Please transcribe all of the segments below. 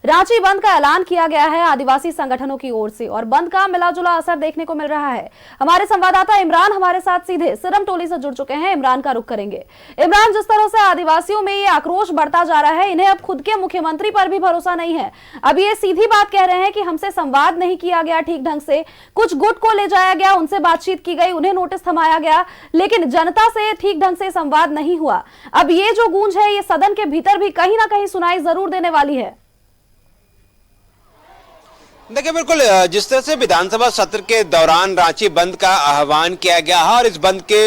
रांची बंद का ऐलान किया गया है आदिवासी संगठनों की ओर से और बंद का मिलाजुला असर देखने को मिल रहा है। हमारे संवाददाता इमरान हमारे साथ सीधे सिरम टोली से जुड़ चुके हैं। इमरान का रुख करेंगे। इमरान, जिस तरह से आदिवासियों में ये आक्रोश बढ़ता जा रहा है, इन्हें अब खुद के मुख्यमंत्री पर भी भरोसा नहीं है। अब ये सीधी बात कह रहे हैं कि हमसे संवाद नहीं किया गया ठीक ढंग से, कुछ गुट को ले जाया गया, उनसे बातचीत की गई, उन्हें नोटिस थमाया गया, लेकिन जनता से ठीक ढंग से संवाद नहीं हुआ। अब ये जो गूंज है, ये सदन के भीतर भी कहीं ना कहीं सुनाई जरूर देने वाली है। देखिए, बिल्कुल जिस तरह से विधानसभा सत्र के दौरान रांची बंद का आह्वान किया गया है और इस बंद के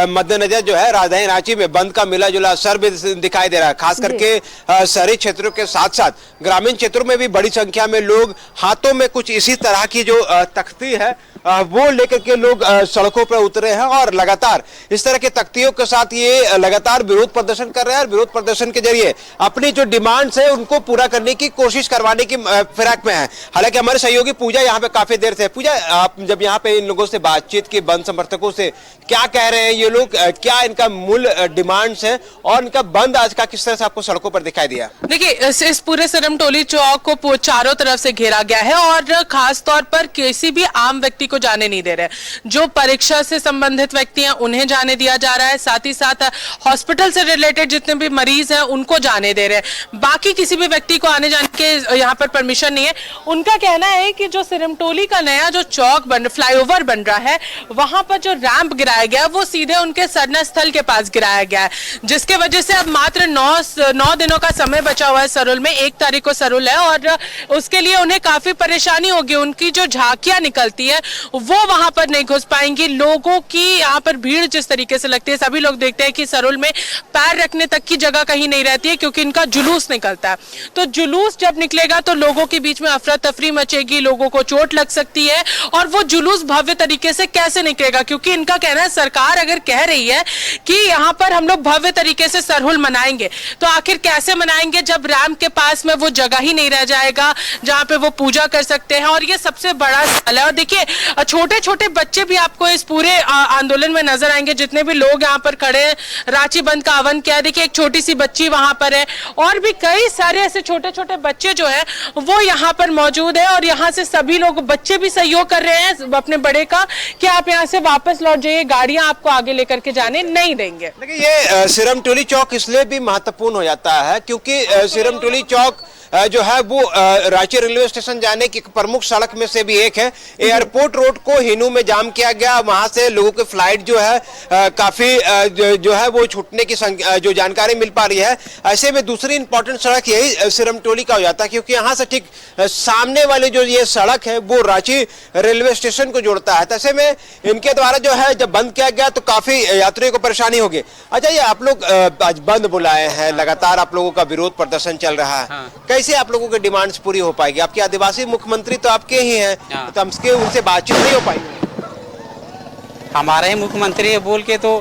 मद्देनजर जो है राजधानी रांची में बंद का मिला जुला असर भी दिखाई दे रहा है। खास करके शहरी क्षेत्रों के साथ साथ ग्रामीण क्षेत्रों में भी बड़ी संख्या में लोग हाथों में कुछ इसी तरह की जो तख्ती है वो लेकर के लोग सड़कों पर उतरे हैं और लगातार इस तरह के तख्तियों के साथ ये लगातार विरोध प्रदर्शन कर रहे हैं और विरोध प्रदर्शन के जरिए अपनी जो डिमांड्स है उनको पूरा करने की कोशिश करवाने की फिराक में है। हालांकि हमारे सहयोगी पूजा यहाँ पे काफी देर से। पूजा, आप जब यहाँ पे इन लोगों से बातचीत की, बंद समर्थकों से, क्या कह रहे हैं ये लोग, क्या इनका मूल डिमांड्स है और इनका बंद आज का किस तरह से आपको सड़कों पर दिखाई दिया? देखिए, इस पूरे सिरम टोली चौक को चारों तरफ से घेरा गया है और खास तौर पर किसी भी आम व्यक्ति को जाने नहीं दे रहे। जो परीक्षा से संबंधित व्यक्ति हैं उन्हें जाने दिया जा रहा है, साथ ही साथ हॉस्पिटल से रिलेटेड जितने भी मरीज हैं उनको जाने दे रहे हैं। बाकी किसी भी व्यक्ति को आने जाने के यहाँ पर परमिशन नहीं है। उनका कहना है कि जो सिरम टोली का नया जो चौक फ्लाईओवर बन रहा है, वहां पर जो रैंप गिराया गया वो सीधे उनके सरना स्थल के पास गिराया गया है, जिसके वजह से अब मात्र 9 दिनों का समय बचा हुआ है। सरुल में 1 तारीख को सरुल है और उसके लिए उन्हें काफी परेशानी होगी। उनकी जो झांकियां निकलती है वो वहां पर नहीं घुस पाएंगी। लोगों की यहाँ पर भीड़ जिस तरीके से लगती है, सभी लोग देखते हैं कि सरुल में पैर रखने तक की जगह कहीं नहीं रहती है, क्योंकि इनका जुलूस निकलता है। तो जुलूस जब निकलेगा तो लोगों के बीच में अफरा तफरी मचेगी, लोगों को चोट लग सकती है और वो जुलूस भव्य तरीके से कैसे निकलेगा, क्योंकि इनका कहना है सरकार अगर कह रही है कि यहाँ पर हम लोग भव्य तरीके से सरहुल मनाएंगे, तो आखिर कैसे मनाएंगे जब रैंप के पास में वो जगह ही नहीं रह जाएगा जहाँ पे वो पूजा कर सकते हैं। और ये सबसे बड़ा सवाल है। और देखिए, छोटे छोटे बच्चे भी आपको इस पूरे आंदोलन में नजर आएंगे। जितने भी लोग यहाँ पर खड़े हैं, रांची बंद का आह्वान किया। देखिए, एक छोटी सी बच्ची वहां पर है और भी कई सारे ऐसे छोटे छोटे बच्चे जो है वो यहाँ पर मौजूद है और यहाँ से सभी लोग, बच्चे भी सहयोग कर रहे हैं अपने बड़े का कि आप यहाँ से वापस लौट जाइए, गाड़ियां आपको आगे लेकर के जाने नहीं देंगे। देखिए, ये सिरम टोली चौक इसलिए भी महत्वपूर्ण हो जाता है क्योंकि सिरम टोली चौक जो है वो रांची रेलवे स्टेशन जाने की प्रमुख सड़क में से भी एक है। एयरपोर्ट रोड को हिनू में जाम किया गया, वहां से लोगों की फ्लाइट जो है काफी जो है वो छूटने की जो जानकारी मिल पा रही है। ऐसे में दूसरी इंपॉर्टेंट सड़क यही सिरम टोली का हो जाता है, क्योंकि यहाँ से ठीक सामने वाली जो ये सड़क है वो रांची रेलवे स्टेशन को जोड़ता है। ऐसे में इनके द्वारा जो है जब बंद किया गया तो काफी यात्रियों को परेशानी होगी। अच्छा, ये आप लोग आज बंद बुलाए हैं, लगातार आप लोगों का विरोध प्रदर्शन चल रहा है, कैसे आप लोगों की डिमांड्स पूरी हो पाएगी? आपके आदिवासी मुख्यमंत्री तो आपके ही हैं, तो हमसे उनसे बातचीत नहीं हो पाएगी। हमारे ही मुख्यमंत्री है बोल के तो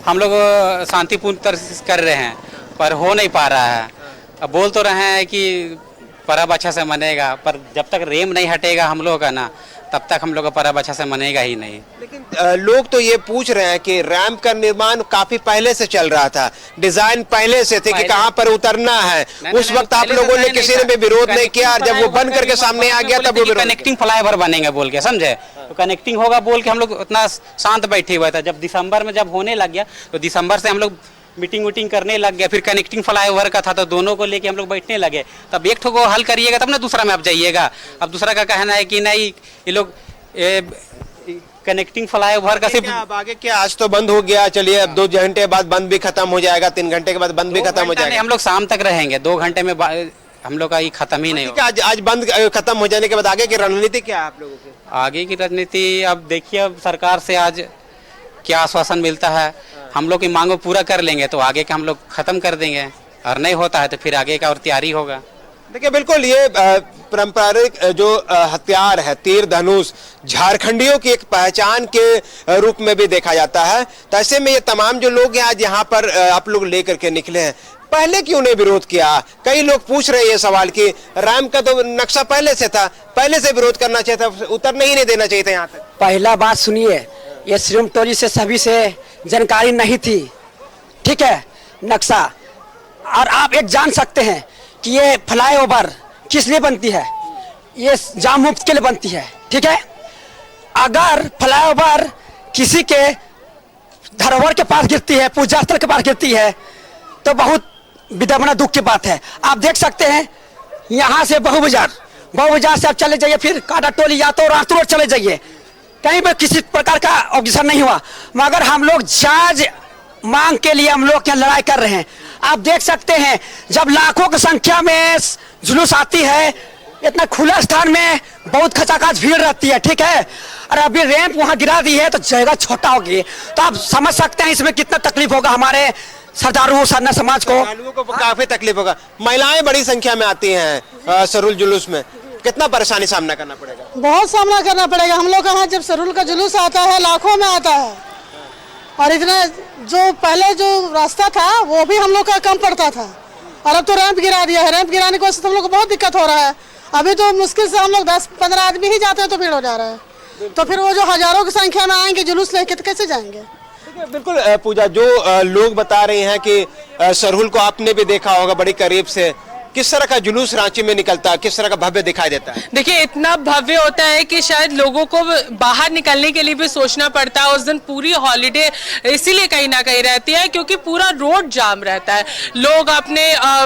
हम लोग शांतिपूर्ण तरह से कर रहे हैं, पर हो नहीं पा रहा है। अब बोल तो रहे हैं कि पर्व अच्छा से मनेगा, पर जब तक रेम नहीं हटेगा हम लोग का ना, तब तक हम लोग का पर्व अच्छा से मनेगा ही नहीं। लेकिन लोग तो ये पूछ रहे हैं कि रैंप का निर्माण काफी पहले से चल रहा था, डिजाइन पहले से थे कि कहां पर उतरना है। उस वक्त आप लोगों ने किसी ने भी विरोध नहीं किया, जब वो बन करके सामने आ गया तब वो कनेक्टिंग फ्लाईओवर बनेंगे बोल के, समझे? तो कनेक्टिंग होगा बोल के हम लोग उतना शांत बैठे हुए थे। जब दिसंबर में जब होने लग गया तो दिसंबर से हम लोग मीटिंग करने लग गया। फिर कनेक्टिंग फ्लाईओवर का था तो दोनों को लेके हम लोग बैठने लगे। तब एक ठो को हल करिएगा तब ना दूसरा में आप जाइएगा। अब दूसरा का कहना है कि नहीं, ये लोग कनेक्टिंग फ्लाईओवर का सिर्फ अब आगे क्या, आज तो बंद हो गया, चलिए अब 2 घंटे बाद बंद भी खत्म हो जाएगा, 3 घंटे के बाद बंद भी खत्म हो जाएगा। हम लोग शाम तक रहेंगे, 2 घंटे में हम लोग का ये खत्म ही नहीं होगा। आज बंद खत्म हो जाने के बाद आगे की रणनीति क्या है आप लोगों की? आगे की रणनीति अब देखिए, अब सरकार से आज क्या आश्वासन मिलता है। हम लोग की मांगों पूरा कर लेंगे तो आगे का हम लोग खत्म कर देंगे, और नहीं होता है तो फिर आगे का और तैयारी होगा। देखिए, बिल्कुल ये पारंपरिक जो हथियार है, तीर धनुष, झारखंडियों की एक पहचान के रूप में भी देखा जाता है। तो ऐसे में ये तमाम जो लोग हैं आज यहाँ पर आप लोग लेकर के निकले हैं, पहले क्यों नहीं विरोध किया? कई लोग पूछ रहे हैं ये सवाल कि रैंप का तो नक्शा पहले से था, पहले से विरोध करना चाहिए था, उतरने ही नहीं देना चाहिए था यहाँ तक। पहला बात सुनिए, ये सिरम टोली से सभी से जानकारी नहीं थी, ठीक है, नक्शा। और आप एक जान सकते हैं कि ये फ्लाईओवर किस लिए बनती है? ये जाम मुक्त के लिए बनती है, ठीक है। अगर फ्लाईओवर किसी के धरोहर के पास गिरती है, पूजा स्थल के पास गिरती है, तो बहुत विडंबना दुख की बात है। आप देख सकते हैं यहाँ से बहु बाजार से आप चले जाइए, फिर काटा टोली या तो रात रोड चले जाइए, कहीं पर किसी प्रकार का ऑब्जेक्शन नहीं हुआ। मगर हम लोग जायज मांग के लिए हम लोग यहाँ लड़ाई कर रहे हैं। आप देख सकते हैं जब लाखों की संख्या में जुलूस आती है, इतना खुला स्थान में बहुत खचाखच भीड़ रहती है, ठीक है। और अभी रैंप वहां गिरा दी है तो जगह छोटा होगी, तो आप समझ सकते हैं इसमें कितना तकलीफ होगा हमारे सरदारों सरना समाज को काफी तकलीफ होगा। महिलाएं बड़ी संख्या में आती हैं सरूल जुलूस में, कितना परेशानी सामना करना पड़ेगा? बहुत सामना करना पड़ेगा। हम लोग यहाँ जब सरूल का जुलूस आता है लाखों में आता है, और इतना जो पहले जो रास्ता था वो भी हम लोग का कम पड़ता था, और अब तो रैंप गिरा दिया है। रैंप गिराने की वजह से हम लोग को बहुत दिक्कत हो रहा है। अभी तो मुश्किल से हम लोग 10-15 आदमी ही जाते हैं तो भीड़ हो जा रहा है, तो फिर वो जो हजारों की संख्या में आएंगे जुलूस लेके तो कैसे जाएंगे? बिल्कुल पूजा, जो लोग बता रहे हैं कि सरूल को आपने भी देखा होगा बड़ी करीब से, किस तरह का जुलूस रांची में निकलता है, किस तरह का भव्य दिखाई देता है? देखिए, इतना भव्य होता है कि शायद लोगों को बाहर निकलने के लिए भी सोचना पड़ता है। उस दिन पूरी हॉलिडे इसीलिए कहीं ना कहीं रहती है क्योंकि पूरा रोड जाम रहता है। लोग अपने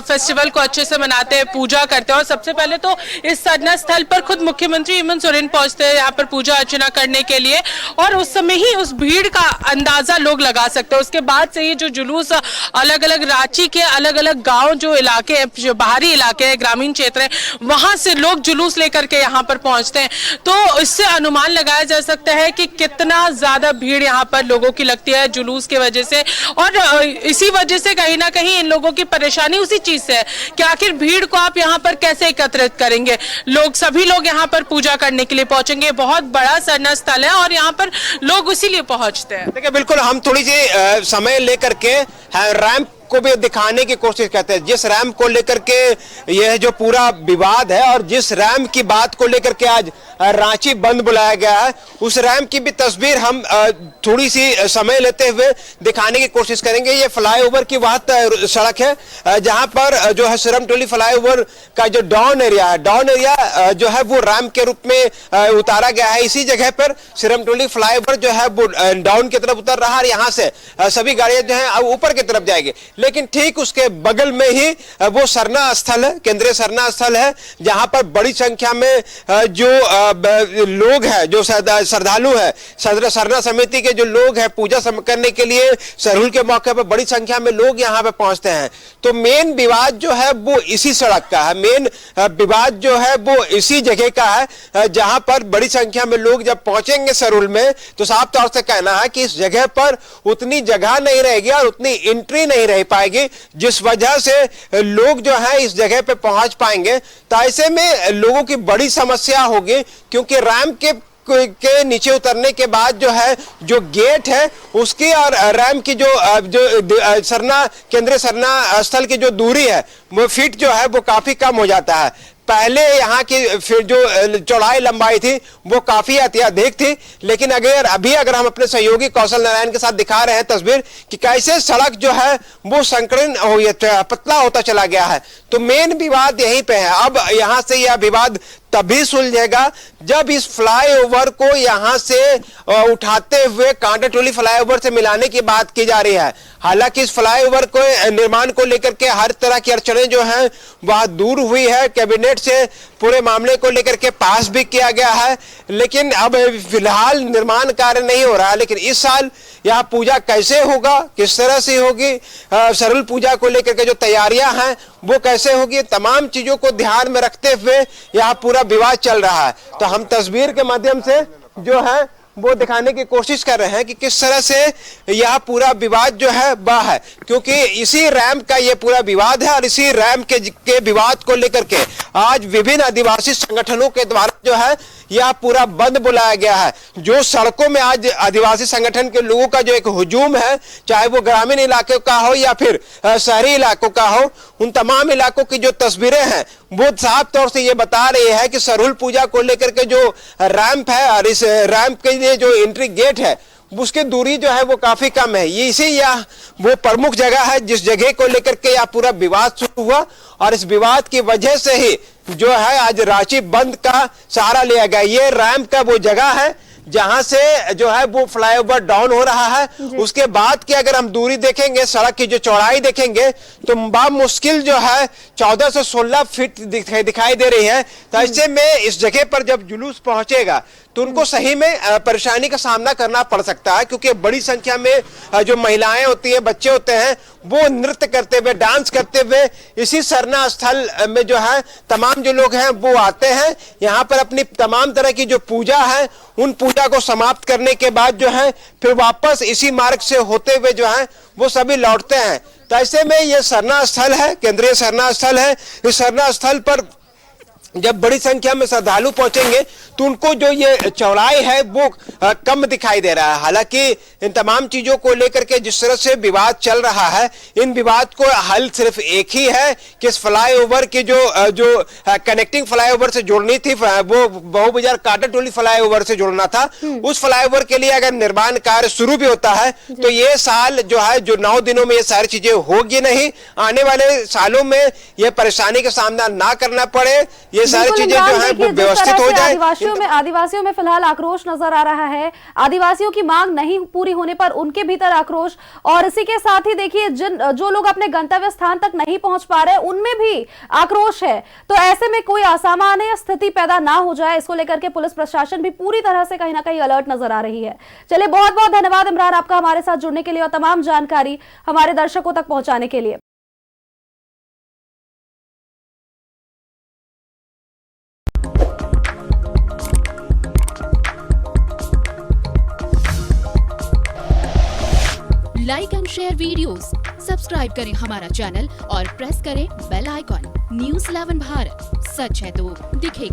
फेस्टिवल को अच्छे से मनाते हैं, पूजा करते हैं, और सबसे पहले तो इस सरना स्थल पर खुद मुख्यमंत्री हेमंत सोरेन पहुंचते हैं यहाँ पर पूजा अर्चना करने के लिए, और उस समय ही उस भीड़ का अंदाजा लोग लगा सकते हैं। उसके बाद से ही जो जुलूस अलग अलग रांची के अलग अलग गाँव जो इलाके जो बाहरी इलाके हैं, ग्रामीण क्षेत्र है, वहां से लोग जुलूस लेकर के यहाँ पर पहुंचते हैं, तो इससे अनुमान लगाया जा सकता है कि कितना ज्यादा भीड़ यहाँ पर लोगों की लगती है जुलूस की वजह से। और इसी वजह से कहीं ना कहीं इन लोगों की परेशानी उसी चीज से है कि आखिर भीड़ को आप यहाँ पर कैसे एकत्रित करेंगे। सभी लोग यहाँ पर पूजा करने के लिए पहुंचेंगे। बहुत बड़ा सरना स्थल है और यहाँ पर लोग इसीलिए पहुंचते हैं। देखिए, बिल्कुल हम थोड़ी सी समय लेकर के रैंप को भी दिखाने की कोशिश करते हैं। जिस रैंप को लेकर के यह जो पूरा विवाद है और जिस रैंप की बात को लेकर के आज रांची बंद बुलाया गया है, उस रैंप की भी तस्वीर हम थोड़ी सी समय लेते हुए दिखाने की कोशिश करेंगे। ये फ्लाईओवर की वह सड़क है जहां पर जो है सिरमटोली फ्लाईओवर का जो डाउन एरिया जो है वो रैंप के रूप में उतारा गया है। इसी जगह पर सिरमटोली फ्लाईओवर जो है वो डाउन की तरफ उतर रहा है, यहाँ से सभी गाड़ियां जो है अब ऊपर की तरफ जाएगी। लेकिन ठीक उसके बगल में ही वो सरना स्थल है, केंद्रीय सरना स्थल है, जहां पर बड़ी संख्या में जो लोग हैं, जो श्रद्धालु है, सरना समिति के जो लोग हैं, पूजा करने के लिए सरूल के मौके पर बड़ी संख्या में लोग यहां पे पहुंचते हैं। तो मेन विवाद जो है वो इसी सड़क का है, मेन विवाद जो है वो इसी जगह का है, जहां पर बड़ी संख्या में लोग जब पहुंचेंगे सरूल में तो साफ तौर से कहना है कि इस जगह पर उतनी जगह नहीं रहेगी और उतनी एंट्री नहीं रह पाएगी, जिस वजह से लोग जो है इस जगह पे पहुंच पाएंगे। तो ऐसे में लोगों की बड़ी समस्या होगी, क्योंकि रैंप के नीचे उतरने के बाद जो है जो गेट है उसकी और रैंप की जो केंद्रीय सरना स्थल की जो दूरी है वो फीट जो है वो काफी कम हो जाता है। पहले यहाँ की फिर जो चौड़ाई लंबाई थी वो काफी अत्यधिक थी, लेकिन अगर हम अपने सहयोगी कौशल नारायण के साथ दिखा रहे हैं तस्वीर कि कैसे सड़क जो है वो संकीर्ण पतला होता चला गया है। तो मेन विवाद यहीं पे है। अब यहाँ से यह विवाद तभी सुलझेगा जब इस फ्लाईओवर को यहाँ से उठाते हुए कांटाटोली फ्लाईओवर से मिलाने की बात की जा रही है। हालांकि इस फ्लाईओवर को निर्माण को लेकर के हर तरह की अड़चनें जो हैं वह दूर हुई है, कैबिनेट से पूरे मामले को लेकर के पास भी किया गया है, लेकिन अब फिलहाल निर्माण कार्य नहीं हो रहा है। लेकिन इस साल यहाँ पूजा कैसे होगा, किस तरह से होगी, सरूल पूजा को लेकर के जो तैयारियां हैं वो कैसे होगी, तमाम चीजों को ध्यान में रखते हुए यहाँ पूरा विवाद चल रहा है। तो हम तस्वीर के माध्यम से जो है वो दिखाने की कोशिश कर रहे हैं कि किस तरह से यह पूरा विवाद जो है वह है, क्योंकि इसी रैंप का ये पूरा विवाद है और इसी रैंप के विवाद को लेकर के आज विभिन्न आदिवासी संगठनों के द्वारा जो है यह पूरा बंद बुलाया गया है। जो सड़कों में आज आदिवासी संगठन के लोगों का जो एक हुजूम है, चाहे वो ग्रामीण इलाके का हो या फिर शहरी इलाकों का हो, उन तमाम इलाकों की जो तस्वीरें हैं वो साफ तौर से ये बता रही है कि सरूल पूजा को लेकर के जो रैंप है और इस रैंप के लिए जो एंट्री गेट है उसकी दूरी जो है वो काफी कम है। ये इसी यह वो प्रमुख जगह है जिस जगह को लेकर के यह पूरा विवाद शुरू हुआ और इस विवाद की वजह से ही जो है आज रांची बंद का सहारा लिया गया। ये रैंप का वो जगह है जहां से जो है वो फ्लाईओवर डाउन हो रहा है। उसके बाद की अगर हम दूरी देखेंगे, सड़क की जो चौड़ाई देखेंगे तो मुश्किल जो है 14 से 16 फीट दिखाई दे रही है। तो ऐसे में इस जगह पर जब जुलूस पहुंचेगा तो उनको सही में परेशानी का सामना करना पड़ सकता है, क्योंकि बड़ी संख्या में जो महिलाएं होती हैं, बच्चे होते हैं, वो नृत्य करते हुए, डांस करते हुए इसी सरना स्थल में जो है तमाम जो लोग हैं वो आते हैं। यहाँ पर अपनी तमाम तरह की जो पूजा है उन पूजा को समाप्त करने के बाद जो है फिर वापस इसी मार्ग से होते हुए जो है वो सभी लौटते हैं। तो ऐसे में ये सरना स्थल है, केंद्रीय सरना स्थल है। इस सरना स्थल पर जब बड़ी संख्या में श्रद्धालु पहुंचेंगे तो उनको जो ये चौड़ाई है वो कम दिखाई दे रहा है। हालांकि इन तमाम चीजों को लेकर के जिस तरह से विवाद चल रहा है, इन विवाद को हल सिर्फ एक ही है कि इस फ्लाईओवर की जो कनेक्टिंग फ्लाईओवर से जोड़नी थी, वो बहु बाजार काटाटोली फ्लाईओवर से जोड़ना था। उस फ्लाईओवर के लिए अगर निर्माण कार्य शुरू भी होता है तो ये साल जो है, जो 9 दिनों में ये सारी चीजें होगी नहीं। आने वाले सालों में ये परेशानी का सामना ना करना पड़े, ये सारी चीजें जो है वो व्यवस्थित हो जाए। आदिवासियों में फिलहाल आक्रोश नजर आ रहा है। आदिवासियों की मांग नहीं पूरी होने पर उनके भीतर आक्रोश, और इसी के साथ ही देखिए जो लोग अपने गंतव्य स्थान तक नहीं पहुंच पा रहे उनमें भी आक्रोश है। तो ऐसे में कोई असामान्य स्थिति पैदा ना हो जाए, इसको लेकर के पुलिस प्रशासन भी पूरी तरह से कहीं ना कहीं अलर्ट नजर आ रही है। चलिए, बहुत बहुत धन्यवाद इमरान आपका हमारे साथ जुड़ने के लिए और तमाम जानकारी हमारे दर्शकों तक पहुंचाने के लिए। Like and share videos, subscribe करें हमारा चैनल और प्रेस करें बेल आइकॉन। न्यूज़ 11 भारत, सच है तो दिखेगा।